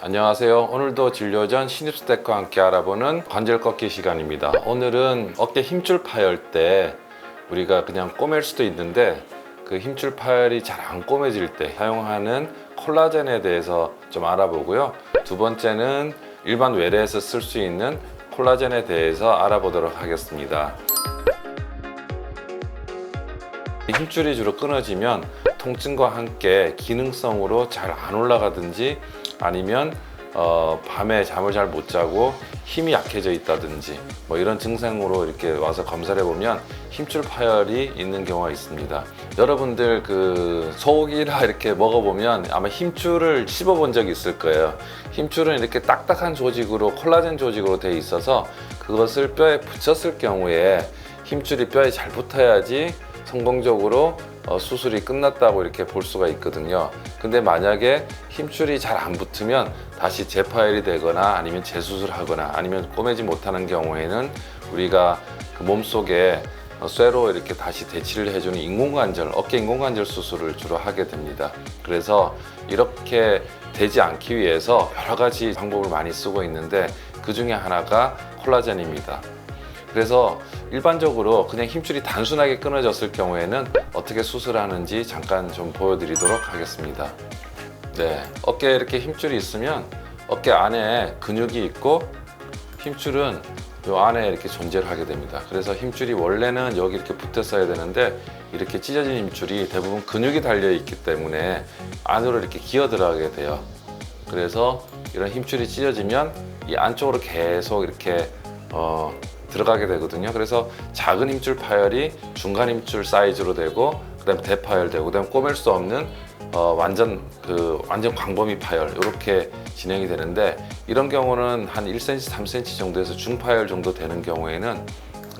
안녕하세요. 오늘도 진료 전 신입스텝과 함께 알아보는 관절 꺾기 시간입니다. 오늘은 어깨 힘줄 파열 때 우리가 그냥 꼬맬 수도 있는데 그 힘줄 파열이 잘 안 꼬매질 때 사용하는 콜라겐에 대해서 좀 알아보고요. 두 번째는 일반 외래에서 쓸 수 있는 콜라겐에 대해서 알아보도록 하겠습니다. 힘줄이 주로 끊어지면 통증과 함께 기능성으로 잘 안 올라가든지 아니면 밤에 잠을 잘 못 자고 힘이 약해져 있다든지 뭐 이런 증상으로 이렇게 와서 검사를 해보면 힘줄 파열이 있는 경우가 있습니다. 여러분들 그 소고기나 이렇게 먹어보면 아마 힘줄을 씹어본 적이 있을 거예요. 힘줄은 이렇게 딱딱한 조직으로 콜라겐 조직으로 되어 있어서 그것을 뼈에 붙였을 경우에 힘줄이 뼈에 잘 붙어야지 성공적으로 수술이 끝났다고 이렇게 볼 수가 있거든요. 근데 만약에 힘줄이 잘 안 붙으면 다시 재파열이 되거나 아니면 재수술하거나 아니면 꼬매지 못하는 경우에는 우리가 그 몸속에 쇠로 이렇게 다시 대치를 해주는 인공관절, 어깨 인공관절 수술을 주로 하게 됩니다. 그래서 이렇게 되지 않기 위해서 여러 가지 방법을 많이 쓰고 있는데 그 중에 하나가 콜라겐입니다. 그래서 일반적으로 그냥 힘줄이 단순하게 끊어졌을 경우에는 어떻게 수술하는지 잠깐 좀 보여드리도록 하겠습니다. 네, 어깨에 이렇게 힘줄이 있으면 어깨 안에 근육이 있고 힘줄은 이 안에 이렇게 존재를 하게 됩니다. 그래서 힘줄이 원래는 여기 이렇게 붙었어야 되는데 이렇게 찢어진 힘줄이 대부분 근육이 달려 있기 때문에 안으로 이렇게 기어 들어가게 돼요. 그래서 이런 힘줄이 찢어지면 이 안쪽으로 계속 이렇게 들어가게 되거든요. 그래서 작은 힘줄 파열이 중간 힘줄 사이즈로 되고 그다음 대파열되고 그다음 꼬맬 수 없는 완전 광범위 파열 이렇게 진행이 되는데 이런 경우는 한 1cm, 3cm 정도에서 중파열 정도 되는 경우에는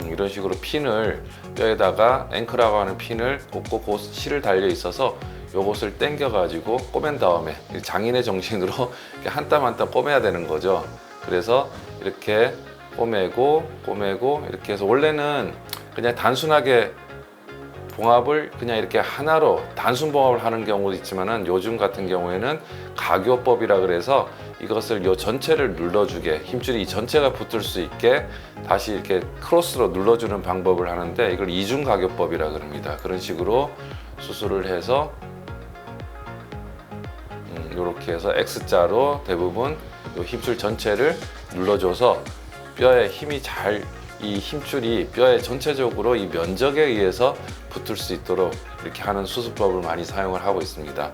이런 식으로 핀을 뼈에다가 앵커라고 하는 핀을 꽂고 그 실을 달려 있어서 요것을 당겨 가지고 꼬맨 다음에 장인의 정신으로 한 땀 한 땀 꼬매야 되는 거죠. 그래서 이렇게 꼬매고 이렇게 해서 원래는 그냥 단순하게 봉합을 그냥 이렇게 하나로 단순 봉합을 하는 경우도 있지만은 요즘 같은 경우에는 가교법이라 그래서 이것을 요 전체를 눌러주게 힘줄이 이 전체가 붙을 수 있게 다시 이렇게 크로스로 눌러주는 방법을 하는데 이걸 이중 가교법이라 그럽니다. 그런 식으로 수술을 해서 이렇게 해서 X자로 대부분 요 힘줄 전체를 눌러줘서 뼈에 힘이 이 힘줄이 뼈에 전체적으로 이 면적에 의해서 붙을 수 있도록 이렇게 하는 수술법을 많이 사용을 하고 있습니다.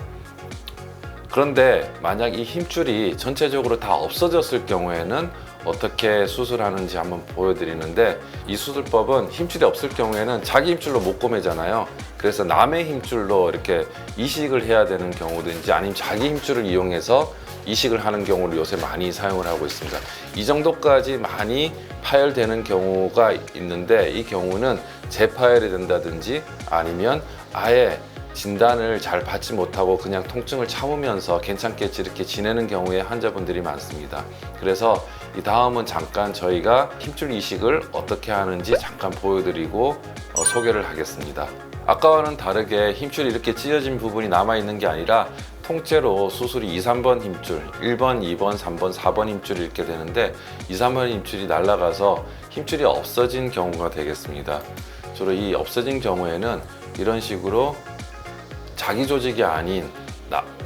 그런데 만약 이 힘줄이 전체적으로 다 없어졌을 경우에는 어떻게 수술하는지 한번 보여드리는데 이 수술법은 힘줄이 없을 경우에는 자기 힘줄로 못 꼬매잖아요. 그래서 남의 힘줄로 이렇게 이식을 해야 되는 경우든지 아니면 자기 힘줄을 이용해서 이식을 하는 경우를 요새 많이 사용을 하고 있습니다. 이 정도까지 많이 파열되는 경우가 있는데 이 경우는 재파열이 된다든지 아니면 아예 진단을 잘 받지 못하고 그냥 통증을 참으면서 괜찮겠지 이렇게 지내는 경우에 환자분들이 많습니다. 그래서 이 다음은 잠깐 저희가 힘줄 이식을 어떻게 하는지 잠깐 보여드리고 소개를 하겠습니다. 아까와는 다르게 힘줄이 이렇게 찢어진 부분이 남아있는 게 아니라 통째로 수술이 2, 3번 힘줄, 1번, 2번, 3번, 4번 힘줄이 이렇게 되는데 2, 3번 힘줄이 날아가서 힘줄이 없어진 경우가 되겠습니다. 주로 이 없어진 경우에는 이런 식으로 자기 조직이 아닌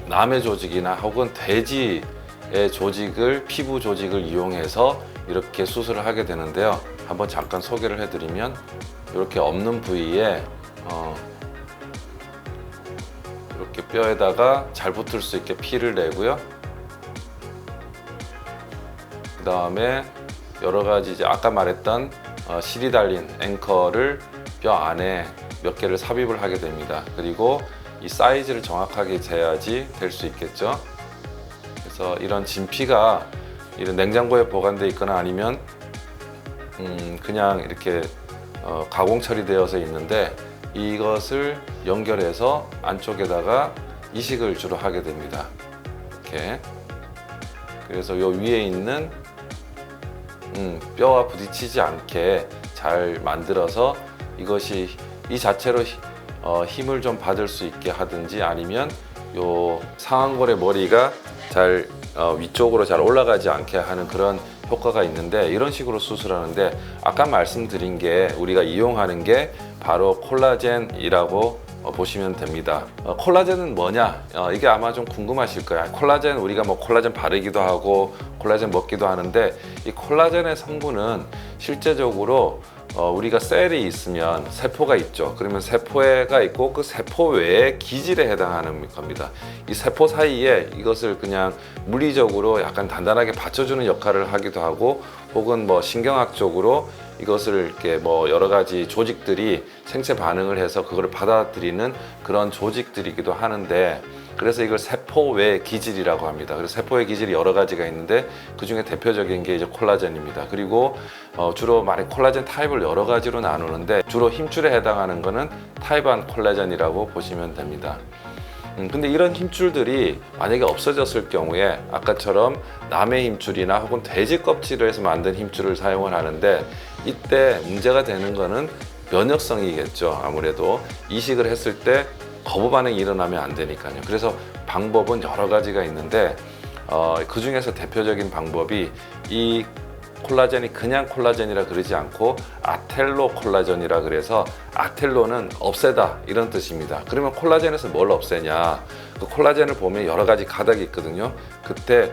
남의 조직이나 혹은 돼지의 조직을 피부 조직을 이용해서 이렇게 수술을 하게 되는데요. 한번 잠깐 소개를 해드리면 이렇게 없는 부위에 이렇게 뼈에다가 잘 붙을 수 있게 피를 내고요. 그 다음에 여러 가지 이제 아까 말했던 실이 달린 앵커를 뼈 안에 몇 개를 삽입을 하게 됩니다. 그리고 이 사이즈를 정확하게 재야지 될 수 있겠죠. 그래서 이런 진피가 이런 냉장고에 보관되어 있거나 아니면 그냥 이렇게 가공 처리되어서 있는데 이것을 연결해서 안쪽에다가 이식을 주로 하게 됩니다. 이렇게. 그래서 요 위에 있는 뼈와 부딪히지 않게 잘 만들어서 이것이 이 자체로 힘을 좀 받을 수 있게 하든지 아니면 요 상완골의 머리가 잘 위쪽으로 잘 올라가지 않게 하는 그런 효과가 있는데, 이런 식으로 수술하는데 아까 말씀드린 게 우리가 이용하는 게 바로 콜라겐이라고 보시면 됩니다. 콜라겐은 뭐냐? 이게 아마 좀 궁금하실 거야. 콜라겐, 우리가 뭐 콜라겐 바르기도 하고 콜라겐 먹기도 하는데, 이 콜라겐의 성분은 실제적으로 우리가 셀이 있으면 세포가 있죠. 그러면 세포가 있고 그 세포 외에 기질에 해당하는 겁니다. 이 세포 사이에 이것을 그냥 물리적으로 약간 단단하게 받쳐주는 역할을 하기도 하고, 혹은 뭐 신경학적으로 이것을 이렇게 뭐 여러 가지 조직들이 생체 반응을 해서 그걸 받아들이는 그런 조직들이기도 하는데, 그래서 이걸 세포 외 기질이라고 합니다. 그래서 세포의 기질이 여러 가지가 있는데 그 중에 대표적인 게 이제 콜라겐입니다. 그리고 주로 많이 콜라겐 타입을 여러 가지로 나누는데, 주로 힘줄에 해당하는 거는 타입 1 콜라겐이라고 보시면 됩니다. 근데 이런 힘줄들이 만약에 없어졌을 경우에 아까처럼 남의 힘줄이나 혹은 돼지 껍질을 해서 만든 힘줄을 사용을 하는데, 이때 문제가 되는 거는 면역성이겠죠. 아무래도 이식을 했을 때 거부 반응이 일어나면 안 되니까요. 그래서 방법은 여러 가지가 있는데 그 중에서 대표적인 방법이, 이 콜라겐이 그냥 콜라겐이라 그러지 않고 아텔로 콜라겐이라 그래서, 아텔로는 없애다 이런 뜻입니다. 그러면 콜라겐에서 뭘 없애냐? 그 콜라겐을 보면 여러 가지 가닥이 있거든요. 그때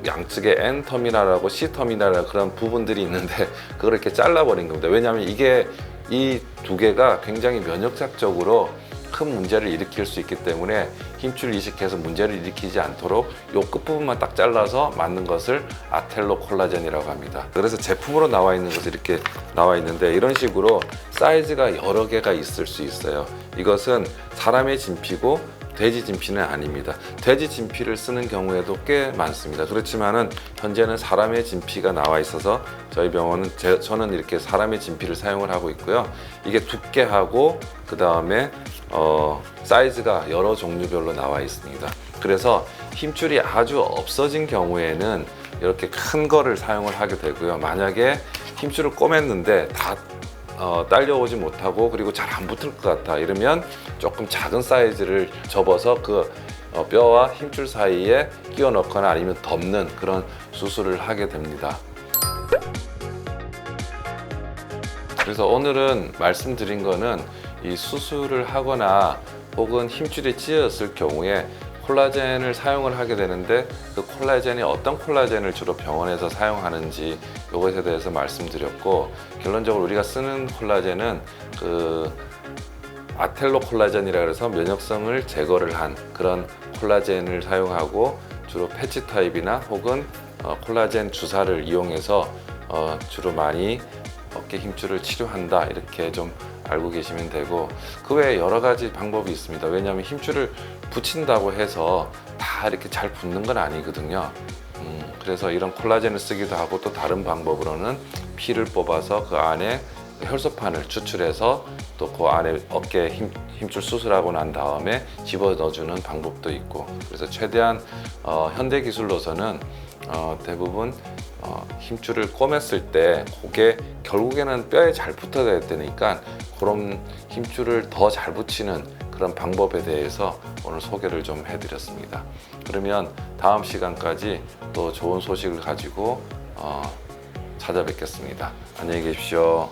양측에 N 터미널하고 C 터미널 그런 부분들이 있는데 그걸 이렇게 잘라버린 겁니다. 왜냐하면 이게 이 두 개가 굉장히 면역학적으로 큰 문제를 일으킬 수 있기 때문에 힘줄 이식해서 문제를 일으키지 않도록 요 끝부분만 딱 잘라서 만든 것을 아텔로 콜라겐이라고 합니다. 그래서 제품으로 나와 있는 것이 이렇게 나와 있는데, 이런 식으로 사이즈가 여러 개가 있을 수 있어요. 이것은 사람의 진피고 돼지 진피는 아닙니다. 돼지 진피를 쓰는 경우에도 꽤 많습니다. 그렇지만은 현재는 사람의 진피가 나와 있어서 저희 병원은 저는 이렇게 사람의 진피를 사용을 하고 있고요. 이게 두께하고 그 다음에 사이즈가 여러 종류별로 나와 있습니다. 그래서 힘줄이 아주 없어진 경우에는 이렇게 큰 거를 사용을 하게 되고요. 만약에 힘줄을 꼬맸는데 다 딸려오지 못하고 그리고 잘 안 붙을 것 같아 이러면 조금 작은 사이즈를 접어서 그 뼈와 힘줄 사이에 끼워 넣거나 아니면 덮는 그런 수술을 하게 됩니다. 그래서 오늘은 말씀드린 거는, 이 수술을 하거나 혹은 힘줄이 찢어졌을 경우에 콜라겐을 사용을 하게 되는데, 그 콜라겐이 어떤 콜라겐을 주로 병원에서 사용하는지 이것에 대해서 말씀드렸고, 결론적으로 우리가 쓰는 콜라겐은 그 아텔로 콜라겐이라 해서 면역성을 제거를 한 그런 콜라겐을 사용하고, 주로 패치 타입이나 혹은 콜라겐 주사를 이용해서 주로 많이 어깨 힘줄을 치료한다, 이렇게 좀 알고 계시면 되고, 그 외에 여러 가지 방법이 있습니다. 왜냐하면 힘줄을 붙인다고 해서 다 이렇게 잘 붙는 건 아니거든요. 그래서 이런 콜라겐을 쓰기도 하고, 또 다른 방법으로는 피를 뽑아서 그 안에 혈소판을 추출해서 또 그 안에 어깨 힘줄 수술하고 난 다음에 집어 넣어주는 방법도 있고, 그래서 최대한 현대 기술로서는 대부분 힘줄을 꼬맸을 때 그게 결국에는 뼈에 잘 붙어야 되니까 그런 힘줄을 더 잘 붙이는 그런 방법에 대해서 오늘 소개를 좀 해드렸습니다. 그러면 다음 시간까지 또 좋은 소식을 가지고 찾아뵙겠습니다. 안녕히 계십시오.